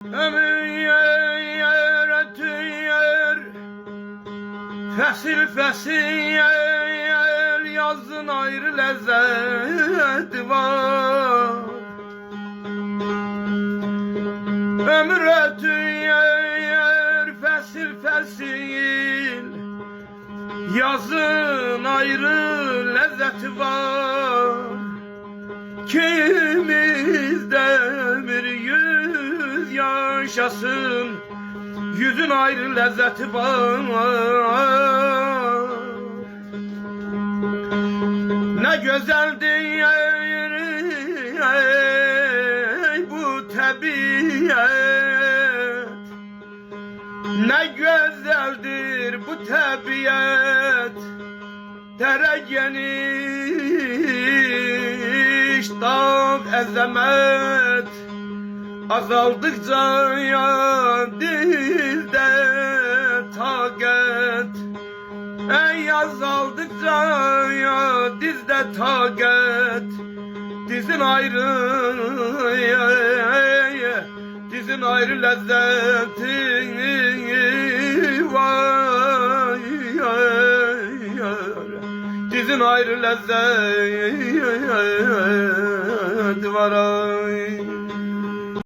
Ömür yer, yer, fesil fesil yazın ayrı lezzeti var. Ömür yer, fesil fesil yazın ayrı lezzeti var. Kimizde bir yüz yaşasın, yüzün ayrı lezzeti var. Ne güzeldir bu tabiat, ne güzeldir bu tabiat. Dere geniş, dağ azamet, azaldıkça ya dilde takat. Ey azaldıkça ya dizde takat. Dizin ayrı, dizin ayrı lezzeti var. Dizin ayrı lezzeti var.